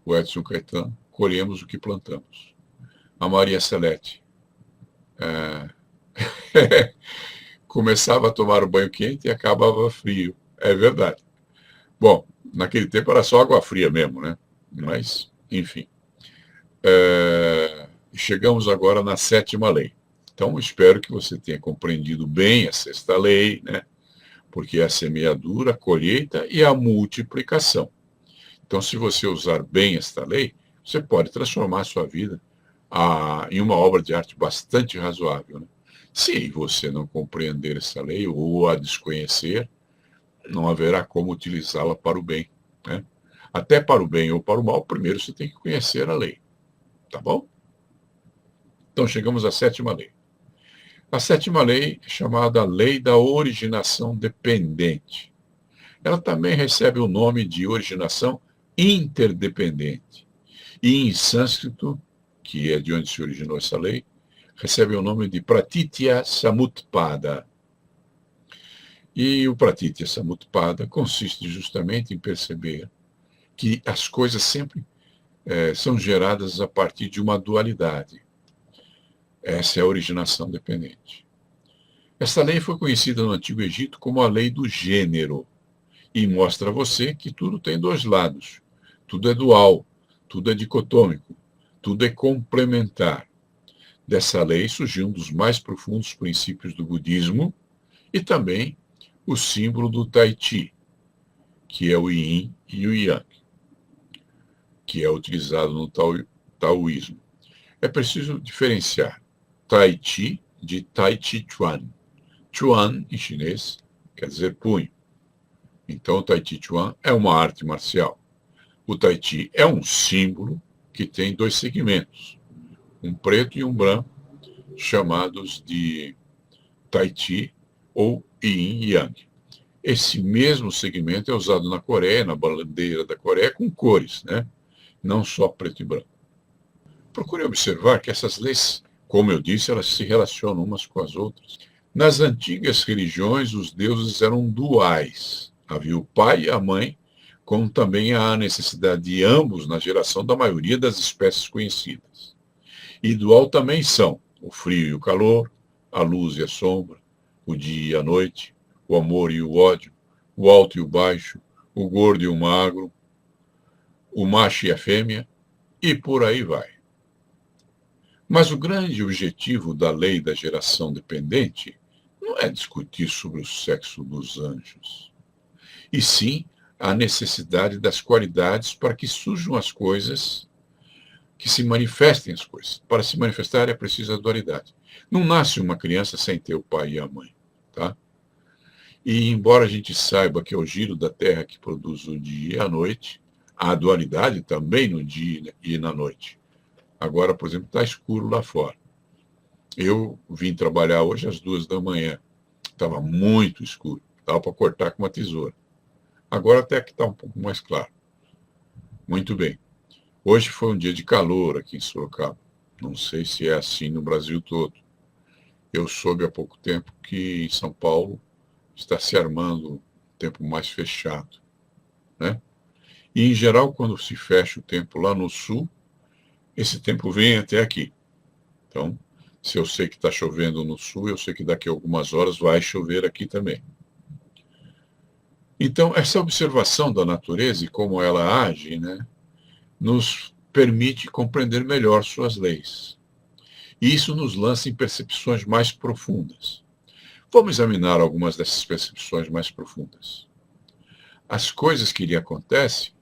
o Edson Caetano, colhemos o que plantamos. A Maria Celeste começava a tomar o banho quente e acabava frio. É verdade. Bom, naquele tempo era só água fria mesmo, né? Mas, enfim. Chegamos agora na sétima lei. Então, espero que você tenha compreendido bem a sexta lei, né? Porque é a semeadura, a colheita e a multiplicação. Então, se você usar bem esta lei, você pode transformar a sua vida em uma obra de arte bastante razoável. Né? Se você não compreender essa lei ou a desconhecer, não haverá como utilizá-la para o bem. Né? Até para o bem ou para o mal, primeiro você tem que conhecer a lei. Tá bom? Então, chegamos à sétima lei. A sétima lei é chamada Lei da Originação Dependente. Ela também recebe o nome de originação interdependente. E em sânscrito, que é de onde se originou essa lei, recebe o nome de Pratitya Samutpada. E o Pratitya Samutpada consiste justamente em perceber que as coisas sempre são geradas a partir de uma dualidade. Essa é a originação dependente. Essa lei foi conhecida no Antigo Egito como a lei do gênero e mostra a você que tudo tem dois lados. Tudo é dual, tudo é dicotômico, tudo é complementar. Dessa lei surgiu um dos mais profundos princípios do budismo e também o símbolo do Tai Chi, que é o Yin e o Yang, que é utilizado no taoísmo. É preciso diferenciar Tai Chi de Tai Chi Chuan. Chuan, em chinês, quer dizer punho. Então, o Tai Chi Chuan é uma arte marcial. O Tai Chi é um símbolo que tem dois segmentos, um preto e um branco, chamados de Tai Chi ou Yin e Yang. Esse mesmo segmento é usado na Coreia, na bandeira da Coreia, com cores, né? Não só preto e branco. Procure observar que essas leis, como eu disse, elas se relacionam umas com as outras. Nas antigas religiões, os deuses eram duais. Havia o pai e a mãe, como também há a necessidade de ambos na geração da maioria das espécies conhecidas. E dual também são o frio e o calor, a luz e a sombra, o dia e a noite, o amor e o ódio, o alto e o baixo, o gordo e o magro, o macho e a fêmea, e por aí vai. Mas o grande objetivo da lei da geração dependente não é discutir sobre o sexo dos anjos, e sim a necessidade das qualidades para que surjam as coisas, que se manifestem as coisas. Para se manifestar é preciso a dualidade. Não nasce uma criança sem ter o pai e a mãe, tá? E embora a gente saiba que é o giro da Terra que produz o dia e a noite, há dualidade também no dia e na noite. Agora, por exemplo, está escuro lá fora. Eu vim trabalhar hoje às 2 da manhã. Estava muito escuro. Estava para cortar com uma tesoura. Agora até que está um pouco mais claro. Muito bem. Hoje foi um dia de calor aqui em Sorocaba. Não sei se é assim no Brasil todo. Eu soube há pouco tempo que em São Paulo está se armando um tempo mais fechado, né? E, em geral, quando se fecha o tempo lá no sul, esse tempo vem até aqui. Então, se eu sei que está chovendo no sul, eu sei que daqui a algumas horas vai chover aqui também. Então, essa observação da natureza e como ela age, né, nos permite compreender melhor suas leis. E isso nos lança em percepções mais profundas. Vamos examinar algumas dessas percepções mais profundas. As coisas que lhe acontecem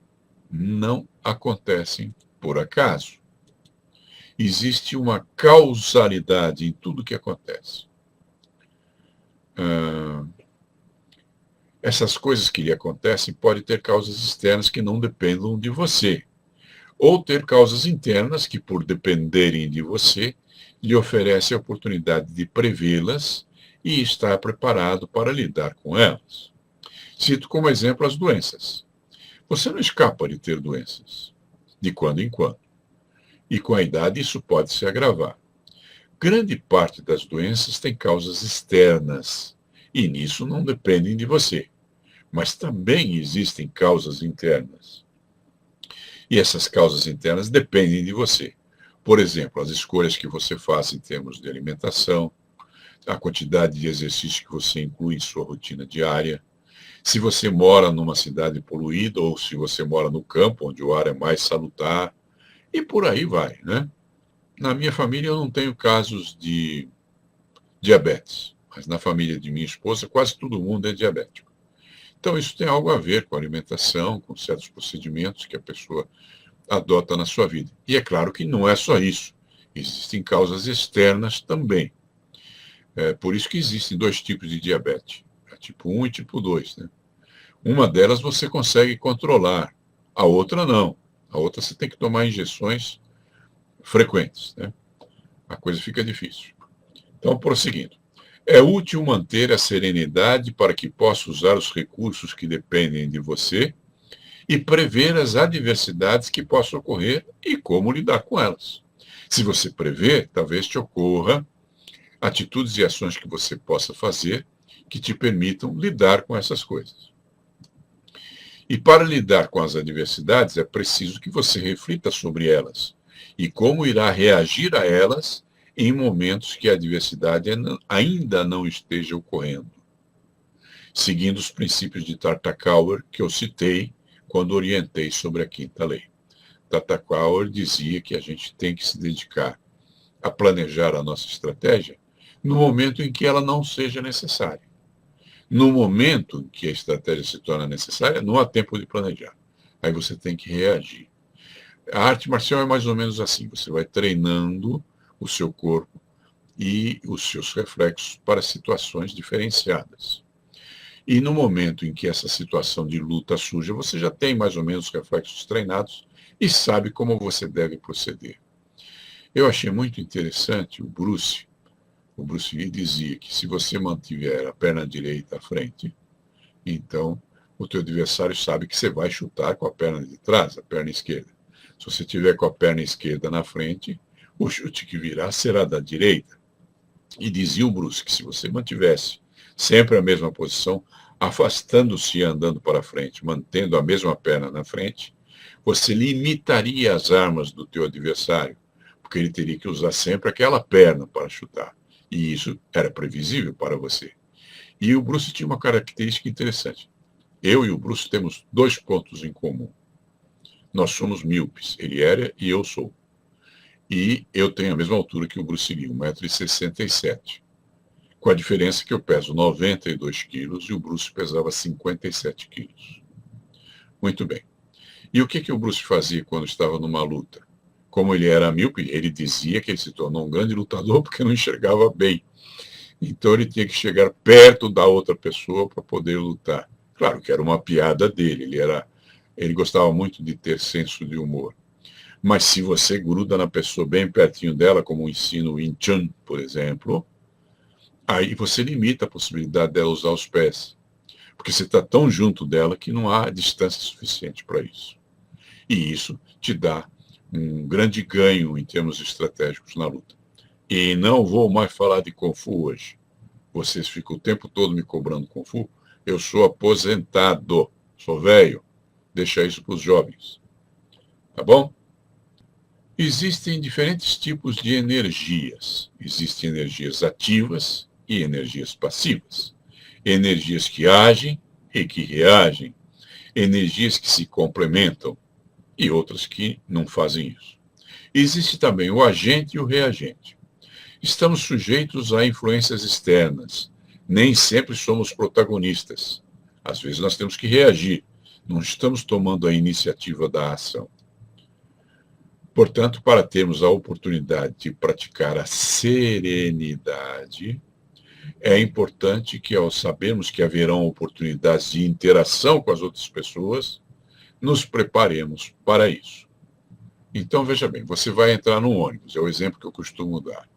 não acontecem por acaso. Existe uma causalidade em tudo que acontece. Essas coisas que lhe acontecem podem ter causas externas que não dependam de você, ou ter causas internas que, por dependerem de você, lhe oferecem a oportunidade de prevê-las e estar preparado para lidar com elas. Cito como exemplo as doenças. Você não escapa de ter doenças, de quando em quando. E com a idade isso pode se agravar. Grande parte das doenças tem causas externas, e nisso não dependem de você. Mas também existem causas internas. E essas causas internas dependem de você. Por exemplo, as escolhas que você faz em termos de alimentação, a quantidade de exercício que você inclui em sua rotina diária, se você mora numa cidade poluída ou se você mora no campo, onde o ar é mais salutar, e por aí vai, né? Na minha família eu não tenho casos de diabetes, mas na família de minha esposa quase todo mundo é diabético. Então isso tem algo a ver com a alimentação, com certos procedimentos que a pessoa adota na sua vida. E é claro que não é só isso. Existem causas externas também. É por isso que existem dois tipos de diabetes, tipo 1 e tipo 2, né? Uma delas você consegue controlar, a outra não. A outra você tem que tomar injeções frequentes, né? A coisa fica difícil. Então, prosseguindo. É útil manter a serenidade para que possa usar os recursos que dependem de você e prever as adversidades que possam ocorrer e como lidar com elas. Se você prever, talvez te ocorra atitudes e ações que você possa fazer que te permitam lidar com essas coisas. E para lidar com as adversidades, é preciso que você reflita sobre elas e como irá reagir a elas em momentos que a adversidade ainda não esteja ocorrendo. Seguindo os princípios de Tartakower que eu citei quando orientei sobre a quinta lei. Tartakower dizia que a gente tem que se dedicar a planejar a nossa estratégia no momento em que ela não seja necessária. No momento em que a estratégia se torna necessária, não há tempo de planejar. Aí você tem que reagir. A arte marcial é mais ou menos assim. Você vai treinando o seu corpo e os seus reflexos para situações diferenciadas. E no momento em que essa situação de luta surge, você já tem mais ou menos os reflexos treinados e sabe como você deve proceder. Eu achei muito interessante o Bruce. O Bruce Lee dizia que se você mantiver a perna direita à frente, então o teu adversário sabe que você vai chutar com a perna de trás, a perna esquerda. Se você tiver com a perna esquerda na frente, o chute que virá será da direita. E dizia o Bruce que se você mantivesse sempre a mesma posição, afastando-se e andando para frente, mantendo a mesma perna na frente, você limitaria as armas do teu adversário, porque ele teria que usar sempre aquela perna para chutar. E isso era previsível para você. E o Bruce tinha uma característica interessante. Eu e o Bruce temos 2 pontos em comum. Nós somos míopes. Ele era e eu sou. E eu tenho a mesma altura que o Bruce Lee, 1,67 m. Com a diferença que eu peso 92 quilos e o Bruce pesava 57 quilos. Muito bem. E o que o Bruce fazia quando estava numa luta? Como ele era míope, ele dizia que ele se tornou um grande lutador porque não enxergava bem. Então ele tinha que chegar perto da outra pessoa para poder lutar. Claro que era uma piada dele, ele gostava muito de ter senso de humor. Mas se você gruda na pessoa bem pertinho dela, como ensina o Wing Chun, por exemplo, aí você limita a possibilidade dela usar os pés. Porque você está tão junto dela que não há distância suficiente para isso. E isso te dá um grande ganho em termos estratégicos na luta. E não vou mais falar de Kung Fu hoje. Vocês ficam o tempo todo me cobrando Kung Fu. Eu sou aposentado, sou velho. Deixa isso para os jovens. Tá bom? Existem diferentes tipos de energias. Existem energias ativas e energias passivas. Energias que agem e que reagem. Energias que se complementam e outras que não fazem isso. Existe também o agente e o reagente. Estamos sujeitos a influências externas. Nem sempre somos protagonistas. Às vezes nós temos que reagir. Não estamos tomando a iniciativa da ação. Portanto, para termos a oportunidade de praticar a serenidade, é importante que, ao sabermos que haverão oportunidades de interação com as outras pessoas, nos preparemos para isso. Então, veja bem, você vai entrar num ônibus, é o exemplo que eu costumo dar.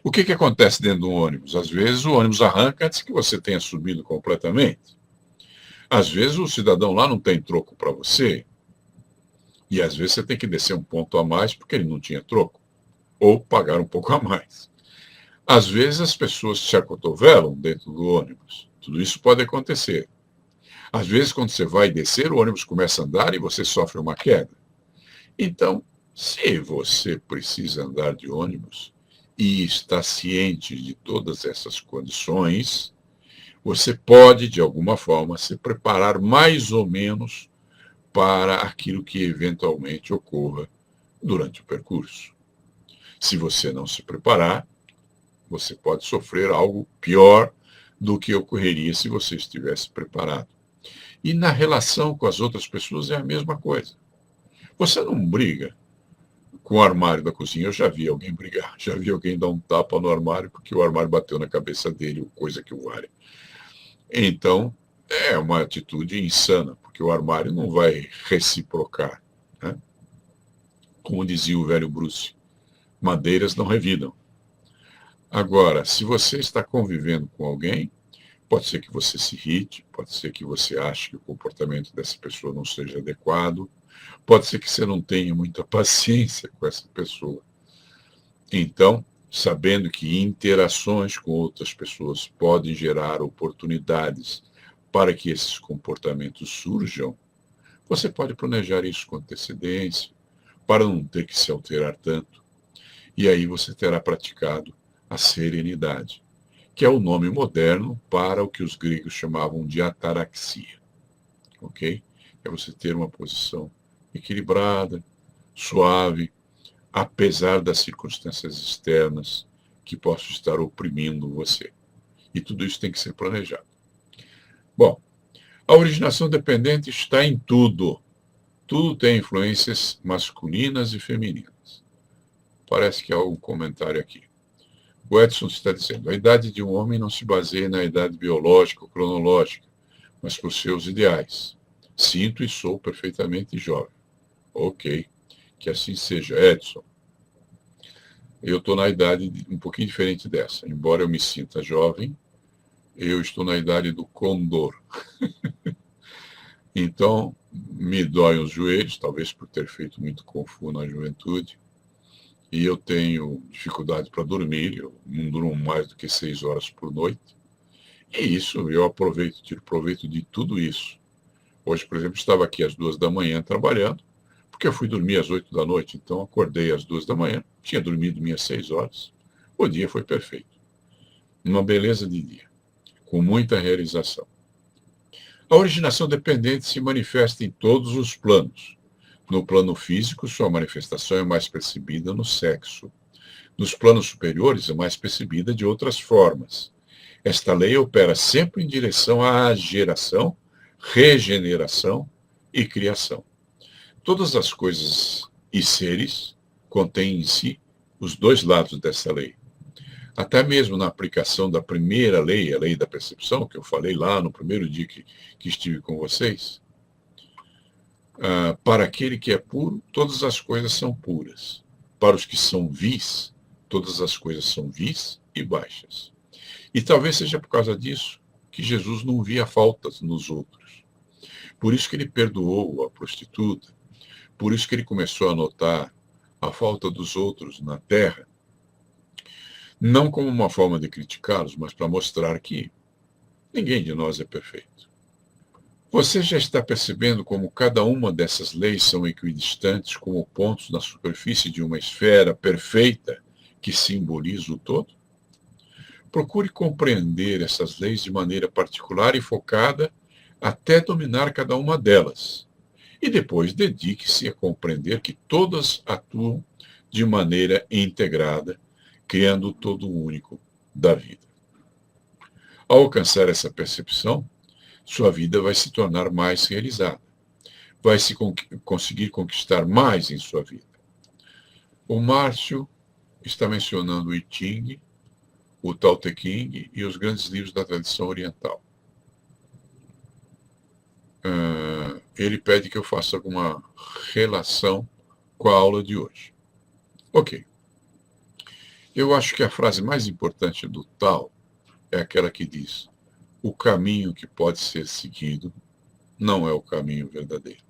O que acontece dentro do ônibus? Às vezes o ônibus arranca antes que você tenha subido completamente. Às vezes o cidadão lá não tem troco para você. E às vezes você tem que descer um ponto a mais porque ele não tinha troco. Ou pagar um pouco a mais. Às vezes as pessoas se acotovelam dentro do ônibus. Tudo isso pode acontecer. Às vezes, quando você vai descer, o ônibus começa a andar e você sofre uma queda. Então, se você precisa andar de ônibus e está ciente de todas essas condições, você pode, de alguma forma, se preparar mais ou menos para aquilo que eventualmente ocorra durante o percurso. Se você não se preparar, você pode sofrer algo pior do que ocorreria se você estivesse preparado. E na relação com as outras pessoas é a mesma coisa. Você não briga com o armário da cozinha. Eu já vi alguém brigar, já vi alguém dar um tapa no armário porque o armário bateu na cabeça dele, coisa que o vale. Então, é uma atitude insana, porque o armário não vai reciprocar. Né? Como dizia o velho Bruce, madeiras não revidam. Agora, se você está convivendo com alguém, pode ser que você se irrite, pode ser que você ache que o comportamento dessa pessoa não seja adequado, pode ser que você não tenha muita paciência com essa pessoa. Então, sabendo que interações com outras pessoas podem gerar oportunidades para que esses comportamentos surjam, você pode planejar isso com antecedência, para não ter que se alterar tanto. E aí você terá praticado a serenidade, que é o nome moderno para o que os gregos chamavam de ataraxia. Ok? É você ter uma posição equilibrada, suave, apesar das circunstâncias externas que possam estar oprimindo você. E tudo isso tem que ser planejado. Bom, a originação dependente está em tudo. Tudo tem influências masculinas e femininas. Parece que há algum comentário aqui. O Edson está dizendo, a idade de um homem não se baseia na idade biológica ou cronológica, mas por seus ideais. Sinto e sou perfeitamente jovem. Ok, que assim seja. Edson, eu estou na idade um pouquinho diferente dessa. Embora eu me sinta jovem, eu estou na idade do condor. Então, me dói os joelhos, talvez por ter feito muito Kung Fu na juventude. E eu tenho dificuldade para dormir, eu não durmo mais do que 6 horas por noite. E isso, eu aproveito, tiro proveito de tudo isso. Hoje, por exemplo, estava aqui às 2 da manhã trabalhando, porque eu fui dormir às 8 da noite, então acordei às 2 da manhã, tinha dormido minhas 6 horas. O dia foi perfeito. Uma beleza de dia. com muita realização. A originação dependente se manifesta em todos os planos. No plano físico, sua manifestação é mais percebida no sexo. Nos planos superiores, é mais percebida de outras formas. Esta lei opera sempre em direção à geração, regeneração e criação. Todas as coisas e seres contêm em si os dois lados dessa lei. Até mesmo na aplicação da primeira lei, a lei da percepção, que eu falei lá no primeiro dia que estive com vocês, para aquele que é puro, todas as coisas são puras. Para os que são vis, todas as coisas são vis e baixas. E talvez seja por causa disso que Jesus não via faltas nos outros. Por isso que ele perdoou a prostituta, por isso que ele começou a notar a falta dos outros na terra, não como uma forma de criticá-los, mas para mostrar que ninguém de nós é perfeito. Você já está percebendo como cada uma dessas leis são equidistantes como pontos na superfície de uma esfera perfeita que simboliza o todo? Procure compreender essas leis de maneira particular e focada até dominar cada uma delas. E depois dedique-se a compreender que todas atuam de maneira integrada, criando o todo único da vida. Ao alcançar essa percepção, sua vida vai se tornar mais realizada. Vai se conseguir conquistar mais em sua vida. O Márcio está mencionando o I Ching, o Tao Te Ching e os grandes livros da tradição oriental. Ele pede que eu faça alguma relação com a aula de hoje. Ok. Eu acho que a frase mais importante do Tao é aquela que diz: o caminho que pode ser seguido não é o caminho verdadeiro.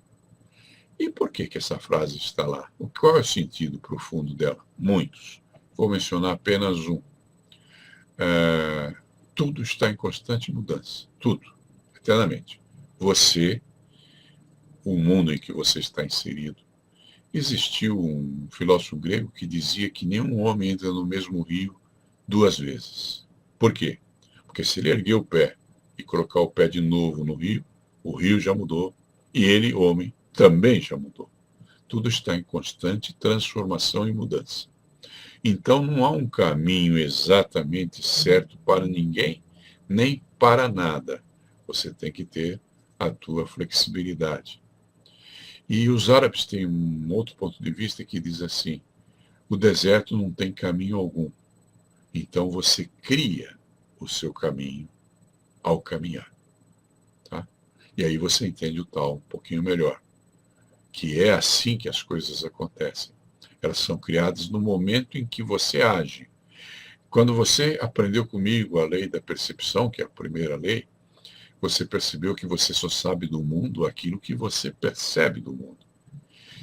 E por que essa frase está lá? Qual é o sentido profundo dela? Muitos. Vou mencionar apenas um. Tudo está em constante mudança. Tudo. Eternamente. Você, o mundo em que você está inserido. Existiu um filósofo grego que dizia que nenhum homem entra no mesmo rio duas vezes. Por quê? Porque se ele erguer o pé e colocar o pé de novo no rio, o rio já mudou e ele, homem, também já mudou. Tudo está em constante transformação e mudança. Então não há um caminho exatamente certo para ninguém, nem para nada. Você tem que ter a tua flexibilidade. E os árabes têm um outro ponto de vista que diz assim: o deserto não tem caminho algum. Então você cria o seu caminho ao caminhar. Tá? E aí você entende o tal um pouquinho melhor. Que é assim que as coisas acontecem. Elas são criadas no momento em que você age. Quando você aprendeu comigo a lei da percepção, que é a primeira lei, você percebeu que você só sabe do mundo aquilo que você percebe do mundo.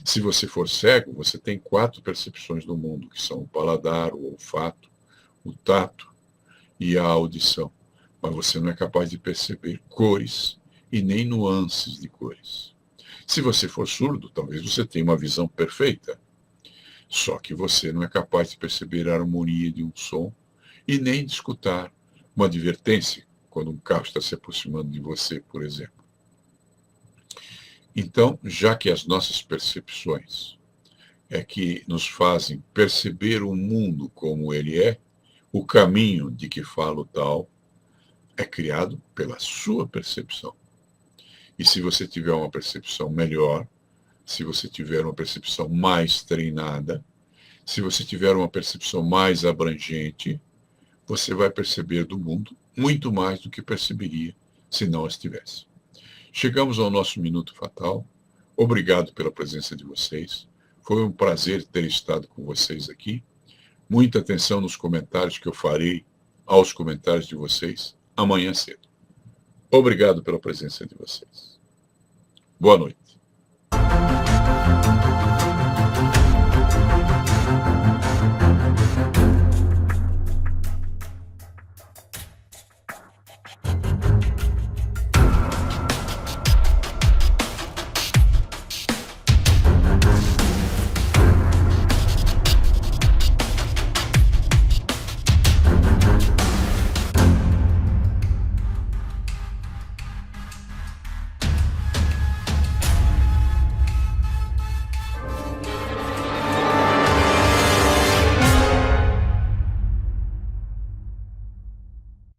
Se você for cego, você tem 4 percepções do mundo, que são o paladar, o olfato, o tato e a audição. Mas você não é capaz de perceber cores e nem nuances de cores. Se você for surdo, talvez você tenha uma visão perfeita. Só que você não é capaz de perceber a harmonia de um som e nem de escutar uma advertência quando um carro está se aproximando de você, por exemplo. Então, já que as nossas percepções é que nos fazem perceber o mundo como ele é, o caminho de que fala o Tao é criado pela sua percepção. E se você tiver uma percepção melhor, se você tiver uma percepção mais treinada, se você tiver uma percepção mais abrangente, você vai perceber do mundo muito mais do que perceberia se não as tivesse. Chegamos ao nosso minuto fatal. Obrigado pela presença de vocês. Foi um prazer ter estado com vocês aqui. Muita atenção nos comentários que eu farei aos comentários de vocês amanhã cedo. Obrigado pela presença de vocês. Boa noite.